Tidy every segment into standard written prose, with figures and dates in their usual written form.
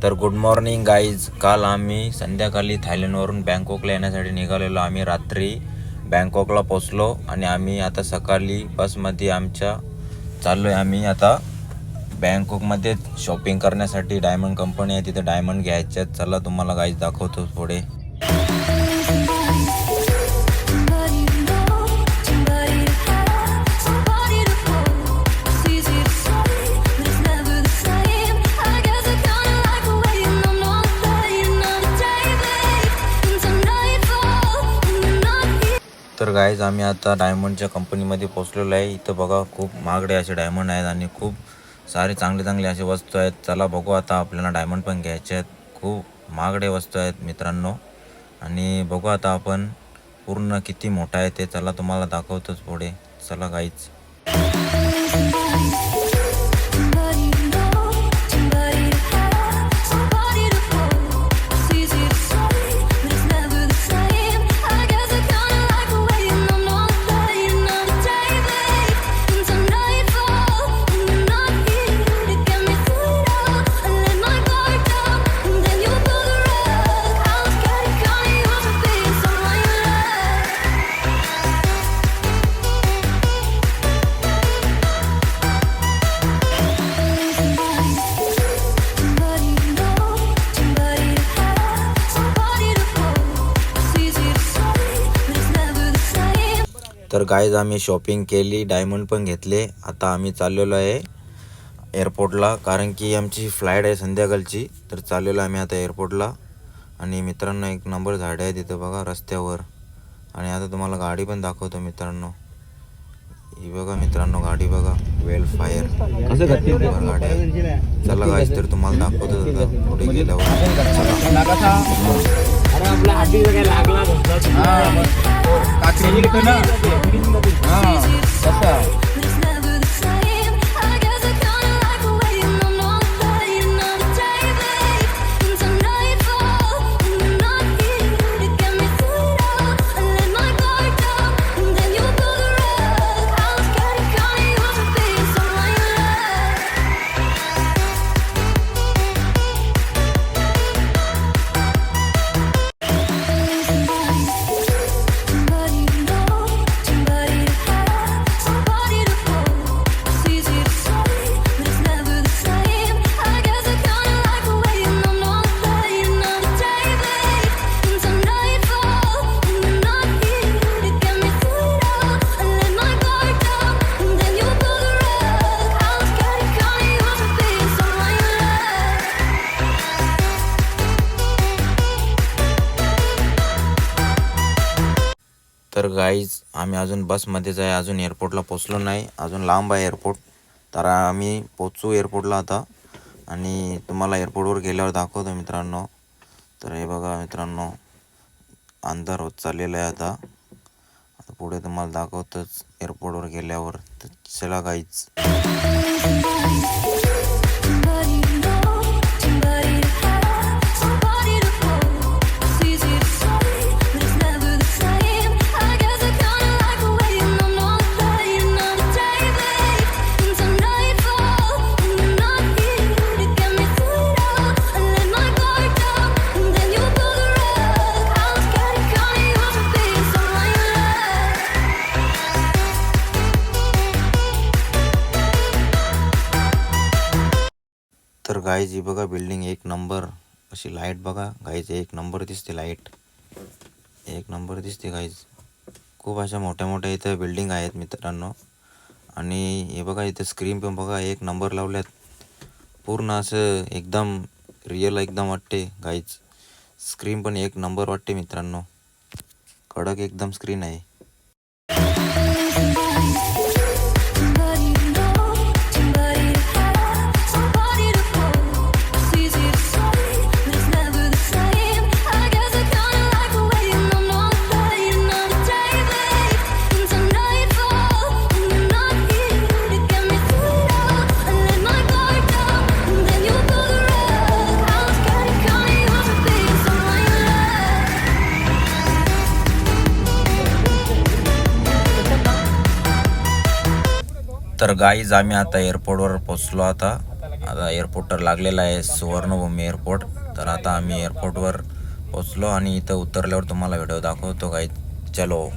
तर good morning guys. काल आम्ही संध्याकाळी थायलंडवरून बँकॉकला येण्यासाठी निघालेलो. आम्ही रात्री बँकॉकला पोचलो आणि आम्ही आता सकाळी बसमध्ये आमच्या चाललो आहे. आम्ही आता बँकॉकमध्ये शॉपिंग करण्यासाठी डायमंड कंपनी आहे, तिथे डायमंड घ्यायचे आहेत. चला तुम्हाला गाईज दाखवतो पुढे. तर गाईज आम्ही आता डायमंडच्या कंपनीमध्ये पोचलेलो आहे. इथं बघा खूप महागडे असे डायमंड आहेत आणि खूप सारे चांगले चांगले असे वस्तू आहेत. चला बघू आता आपल्याला डायमंड पण घ्यायचे आहेत. खूप महागडे वस्तू आहेत मित्रांनो आणि बघू आता आपण पूर्ण किती मोठा आहे ते. चला तुम्हाला दाखवतोच पुढे. चला गाईज. तर गाईज आम्ही शॉपिंग केली, डायमंड पण घेतले. आता आम्ही चाललेलो आहे एअरपोर्टला, कारण की आमची फ्लाईट आहे संध्याकाळची. तर चाललेलो आम्ही आता एअरपोर्टला. आणि मित्रांनो एक नंबर झाडे आहे तिथं बघा रस्त्यावर. आणि आता तुम्हाला गाडी पण दाखवतो मित्रांनो. ही बघा मित्रांनो गाडी बघा, वेल फायर गाडी आहे. चला गाईज तर तुम्हाला दाखवतो आता पुढे गेल्यावर. तर गाईज आम्ही अजून बसमध्येच आहे, अजून एअरपोर्टला पोचलो नाही, अजून लांब आहे एअरपोर्ट. तर आम्ही पोचू एअरपोर्टला आता आणि तुम्हाला एअरपोर्टवर गेल्यावर दाखवतो मित्रांनो. तर हे बघा मित्रांनो अंधार होत चाललेला आहे आता पुढे तुम्हाला दाखवतोच एअरपोर्टवर गेल्यावर. तर चला गाईज. तर गाईज ही बघा बिल्डिंग एक नंबर अशी लाईट बघा गाईज, एक नंबर दिसते लाईट, एक नंबर दिसते गाईज. खूप अशा मोठ्या मोठ्या इथं बिल्डिंग आहेत मित्रांनो. आणि हे बघा इथं स्क्रीन पण बघा एक नंबर लावल्यात. पूर्ण असं एकदम रिअल एकदम वाटते गाईज. स्क्रीन पण एक नंबर वाटते मित्रांनो, कडक एकदम स्क्रीन आहे. तर गाईज आम्ही आता एअरपोर्टवर पोचलो आता आता एअरपोर्ट तर लागलेला आहे, सुवर्णभूमी एअरपोर्ट. तर आता आम्ही एअरपोर्टवर पोचलो आणि इथं उतरल्यावर तुम्हाला व्हिडिओ दाखवतो गाईज. चलो.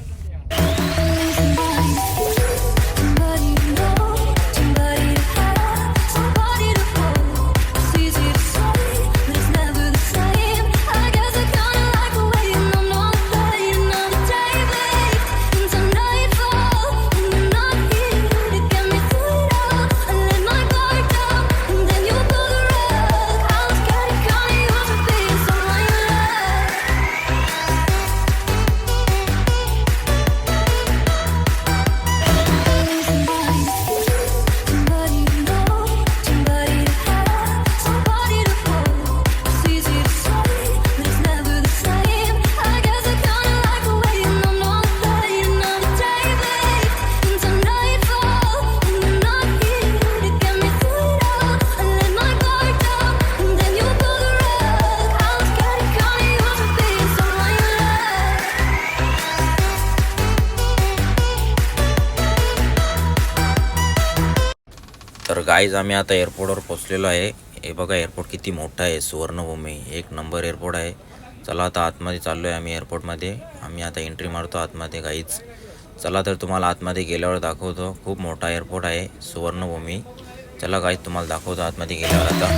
तर गाईज आम्ही आता एअरपोर्टवर पोचलेलो आहे. हे बघा एअरपोर्ट किती मोठं आहे, सुवर्णभूमी एक नंबर एअरपोर्ट आहे. चला आता आतमध्ये चाललो आहे आम्ही एअरपोर्टमध्ये. आम्ही आता एंट्री मारतो आतमध्ये गाईज. चला तर तुम्हाला आतमध्ये गेल्यावर दाखवतो. खूप मोठा एअरपोर्ट आहे सुवर्णभूमी. चला गाईज तुम्हाला दाखवतो आतमध्ये गेल्यावर आता.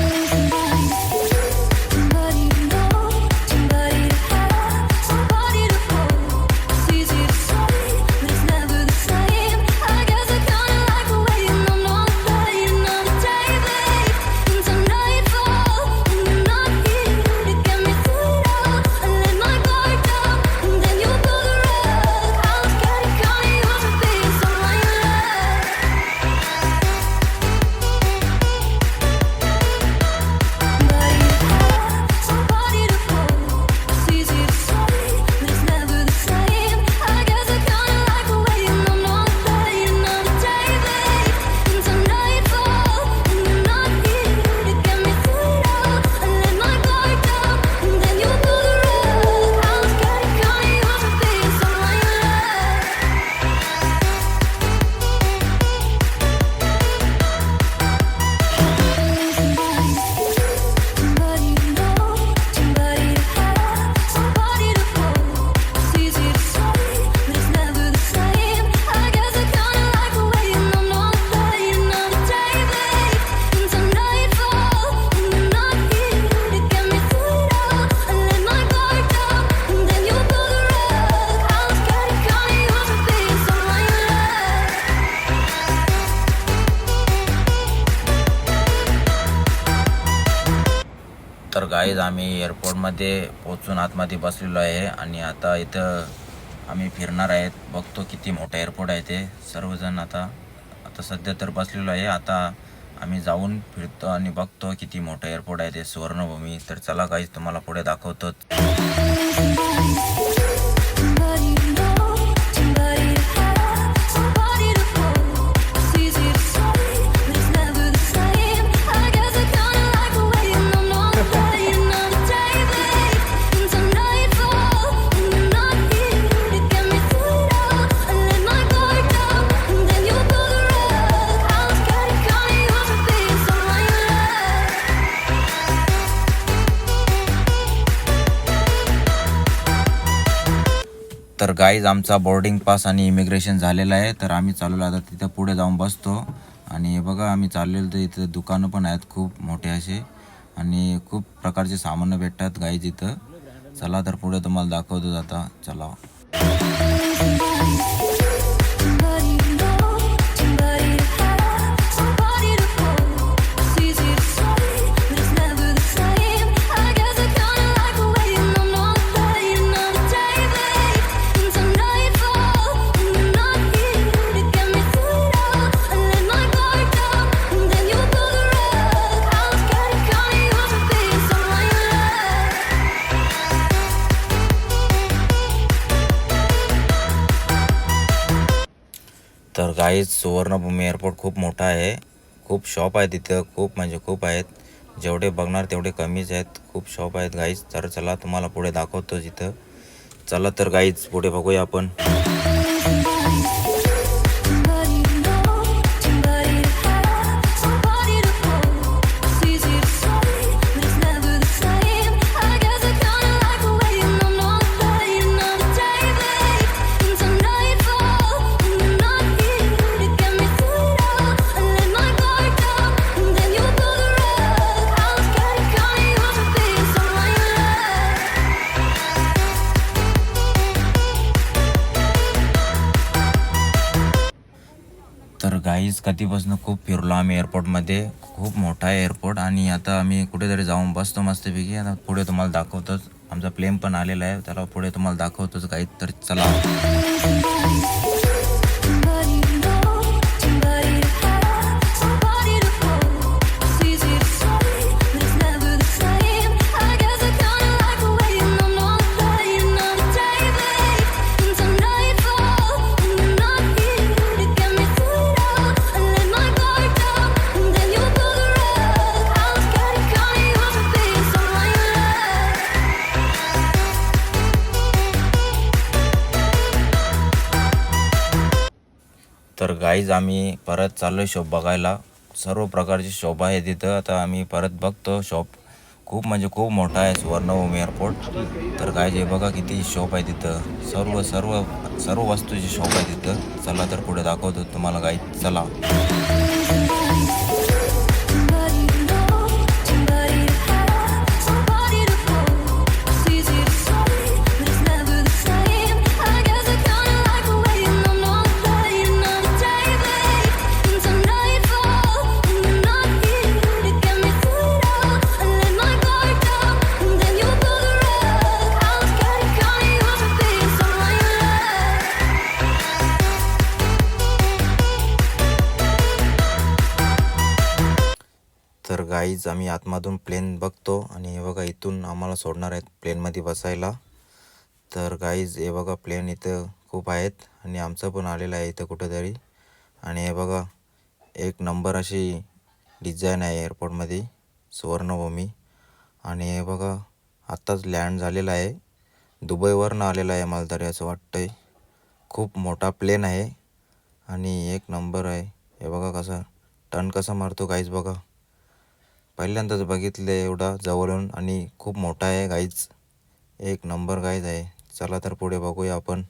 तर गाईज आम्ही एअरपोर्टमध्ये पोचून आतमध्ये बसलेलो आहे आणि आता इथं आम्ही फिरणार आहेत. बघतो किती मोठं एअरपोर्ट आहे ते. सर्वजण आता सध्या तर बसलेलो आहे. आता आम्ही जाऊन फिरतो आणि बघतो किती मोठं एअरपोर्ट आहे ते सुवर्णभूमी. तर चला गाईज तुम्हाला पुढे दाखवतो. तर गाईज आमचा बोर्डिंग पास आणि इमिग्रेशन झालेलं आहे. तर आम्ही चाललो आता तिथं पुढे जाऊन बसतो. आणि बघा आम्ही चाललेलो तर इथं दुकानं पण आहेत खूप मोठे असे आणि खूप प्रकारचे सामानं भेटतात गाईज इथं. चला तर पुढे तुम्हाला दाखवतो आता. चला. तर गाईज सुवर्णभूमी एअरपोर्ट खूप मोठा आहे. खूप शॉप आहेत तिथं. खूप म्हणजे खूप आहेत. जेवढे बघणार तेवढे कमीच आहेत. खूप शॉप आहेत गाईज. तर चला तुम्हाला पुढे दाखवतो तिथं. चला तर गाईज पुढे बघूया आपण. गाईज कधीपासून खूप फिरलो आम्ही एअरपोर्टमध्ये. खूप मोठा आहे एअरपोर्ट आणि आता आम्ही कुठेतरी जाऊन बसतो मस्तपैकी. आता पुढे तुम्हाला दाखवतोच. आमचा प्लेन पण आलेला आहे, त्याला पुढे तुम्हाला दाखवतोच गाईज. तर चला. तर गाईज आम्ही परत चाललो शॉप बघायला. सर्व प्रकारची शॉप आहे तिथं. आता आम्ही परत बघतो शॉप. खूप म्हणजे खूप मोठा आहे सुवर्णभूमी एअरपोर्ट. तर गाईज हे बघा किती शॉप आहे तिथं. सर्व सर्व सर्व वस्तूची शॉप आहे तिथं. चला तर पुढे दाखवतो तुम्हाला गाईज. चला. तर गाईज आम्ही आतमधून प्लेन बघतो आणि हे बघा इथून आम्हाला सोडणार आहेत प्लेनमध्ये बसायला. तर गाईज हे बघा प्लेन इथं खूप आहेत आणि आमचं पण आलेलं आहे इथं कुठेतरी. आणि हे बघा एक नंबर अशी डिझाईन आहे एअरपोर्टमध्ये सुवर्णभूमी. आणि हे बघा आत्ताच लँड झालेलं आहे. दुबईवरनं आलेलं आहे मला तरी असं वाटतंय. खूप मोठा प्लेन आहे आणि एक नंबर आहे. हे बघा कसं टर्न कसं मारतो गाईज बघा. पहिल्यांदाच बघितलं एवढा जवळून आणि खूप मोठा आहे गाईज. एक नंबर गाईज आहे. चला तर पुढे बघूया आपण.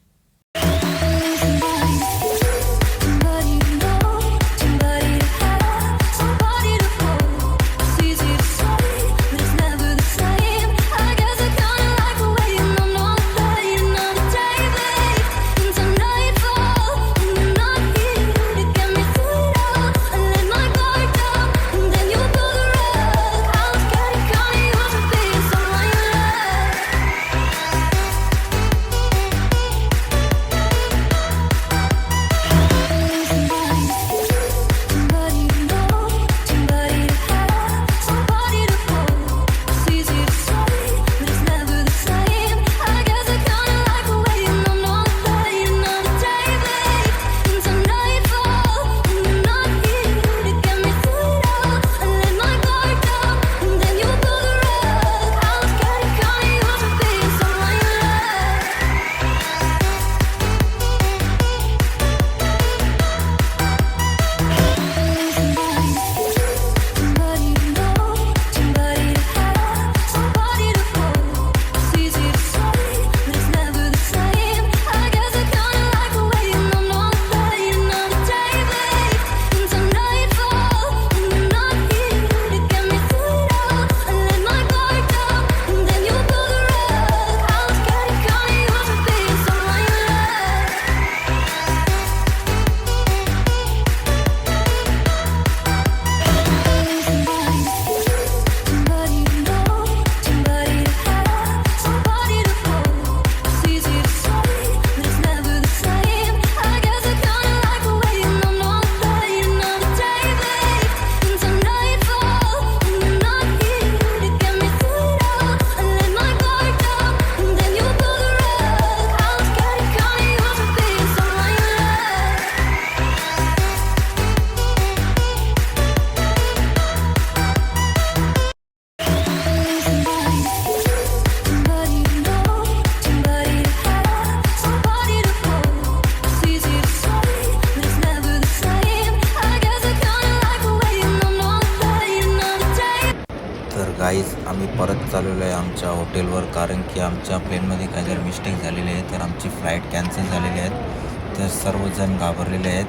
गाईज आम्ही परत चाललेलो आहे आमच्या हॉटेलवर, कारण की आमच्या प्लेनमध्ये काहीतरी मिस्टेक झालेली आहे. तर आमची फ्लाईट कॅन्सल झालेली आहेत. तर सर्वजण घाबरलेले आहेत.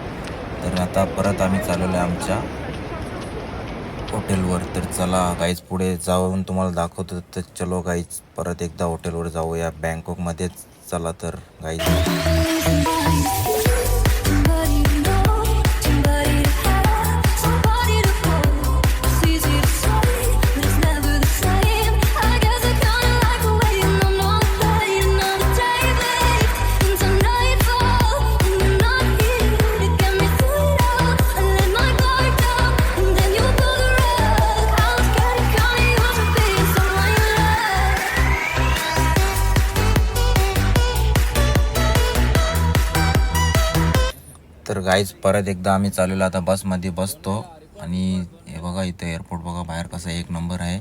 तर आता परत आम्ही चाललेलो आहे आमच्या हॉटेलवर. तर चला गाईज पुढे जाऊन तुम्हाला दाखवतो. तर चलो गाईज परत एकदा हॉटेलवर जाऊया बँकॉकमध्येच. चला तर गाईज. तर गाईज परत एकदा आम्ही चाललेलो आता बसमध्ये बसतो. आणि हे बघा इथं एअरपोर्ट बघा बाहेर कसं एक नंबर आहे.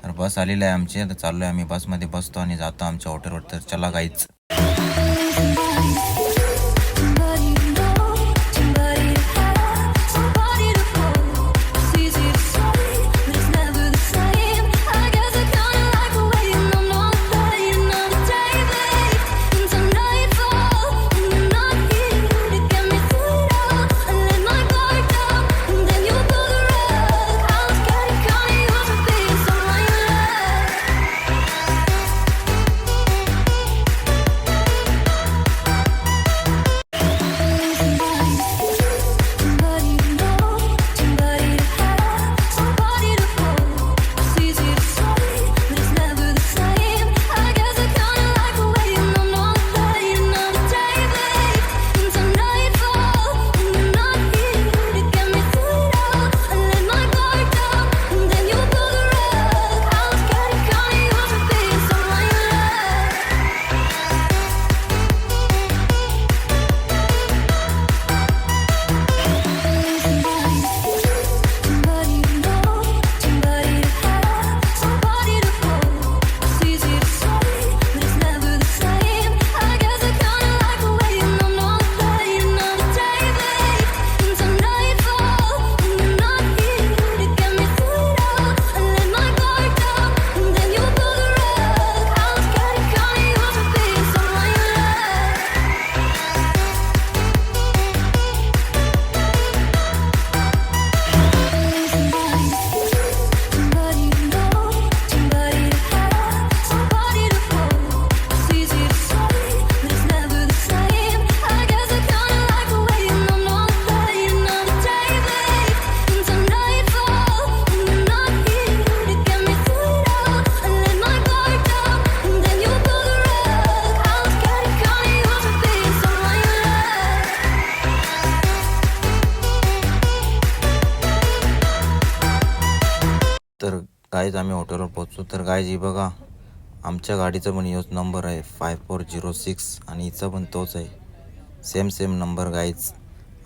तर बस आलेली आहे आमची. आता चाललो आहे आम्ही बसमध्ये बसतो आणि जातो आमच्या हॉटेलवर. तर चला गाईज. तर गाईज आम्ही हॉटेलवर पोहोचलो. तर गाईज ही बघा आमच्या गाडीचा पण योच नंबर आहे 5406 आणि हिचा पण तोच आहे. Same number guys.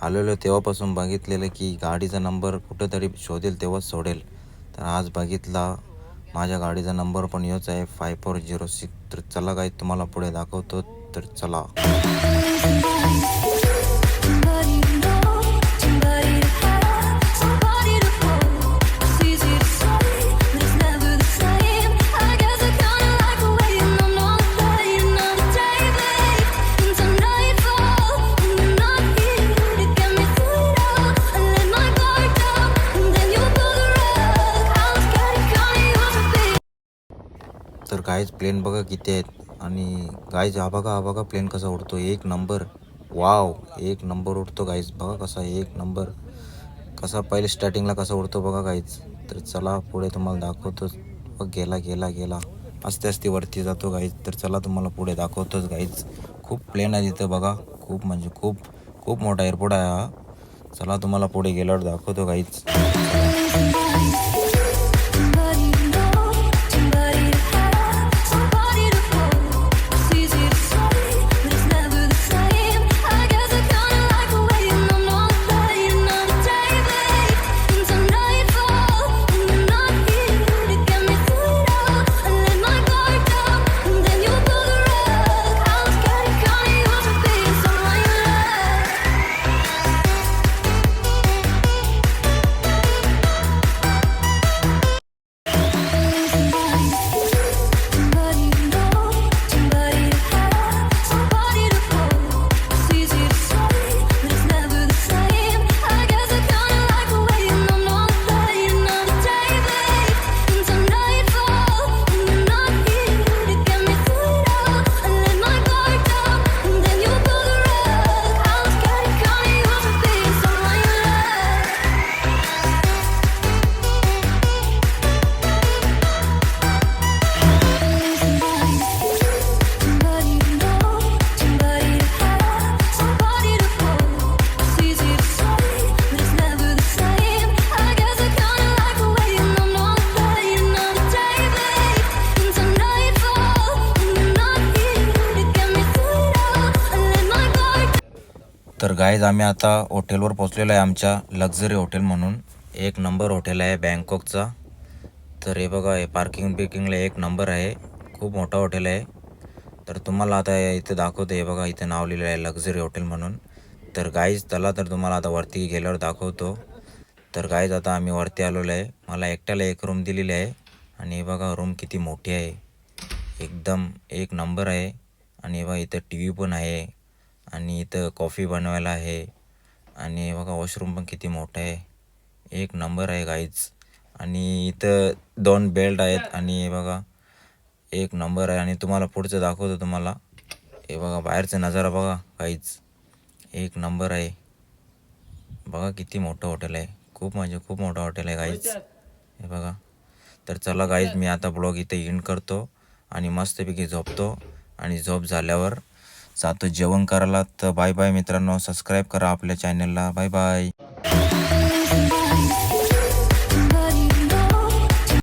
आलेलो तेव्हापासून बघितलेलं की गाडीचा नंबर कुठंतरी शोधेल तेव्हाच सोडेल. तर आज बघितला माझ्या गाडीचा नंबर पण योच आहे 5406. तर चला गाईज तुम्हाला पुढे दाखवतो. तर चला. तर गाईज प्लेन बघा किती आहेत. आणि गाईज हा बघा प्लेन कसा उडतो. एक नंबर. वाव एक नंबर उडतो गाईज. बघा कसा एक नंबर. कसा पहिले स्टार्टिंगला कसा उडतो बघा गाईज. तर चला पुढे तुम्हाला दाखवतो. बघ गेला आस्ते वरती जातो गाईज. तर चला तुम्हाला पुढे दाखवतोच गाईज. खूप प्लेन आहे तिथं बघा. खूप म्हणजे खूप मोठा एअरपोर्ट आहे हा. चला तुम्हाला पुढे गेल्यावर दाखवतो गाईज. तर गाईज आम्ही आता हॉटेलवर पोचलेलो आहे, आमच्या लक्झरी हॉटेल म्हणून. एक नंबर हॉटेल आहे बँकॉकचा. तर हे बघा, हे पार्किंग बिर्किंगला एक नंबर आहे, खूप मोठा हॉटेल आहे. तर तुम्हाला आता इथे दाखवतो. हे बघा, इथे नाव लिहिलं आहे लक्झरी हॉटेल म्हणून. तर गाईज चला, तर तुम्हाला आता वरती गेल्यावर दाखवतो. तर गाईज आता आम्ही वरती आलेलो आहे. मला एकट्याला एक रूम दिलेली आहे आणि हे बघा रूम किती मोठी आहे, एकदम एक नंबर आहे. आणि हे बघा इथं टी व्ही पण आहे आणि इथं कॉफी बनवायला आहे. आणि हे बघा वॉशरूम पण किती मोठं आहे, एक नंबर आहे गाईज. आणि इथं 2 बेल्ट आहेत आणि हे बघा एक नंबर आहे. आणि तुम्हाला पुढचं दाखवतो तुम्हाला. हे बघा बाहेरचा नजारा बघा काहीच, एक नंबर आहे. बघा किती मोठं हॉटेल आहे, खूप म्हणजे खूप मोठं हॉटेल आहे गाईज. हे बघा. तर चला गाईज, मी आता ब्लॉग इथे एंड करतो आणि मस्तपैकी झोपतो. आणि झोप झाल्यावर जातो जेवण करायला. तर बाय बाय मित्रांनो, सबस्क्राईब करा आपल्या चॅनलला. Bye bye.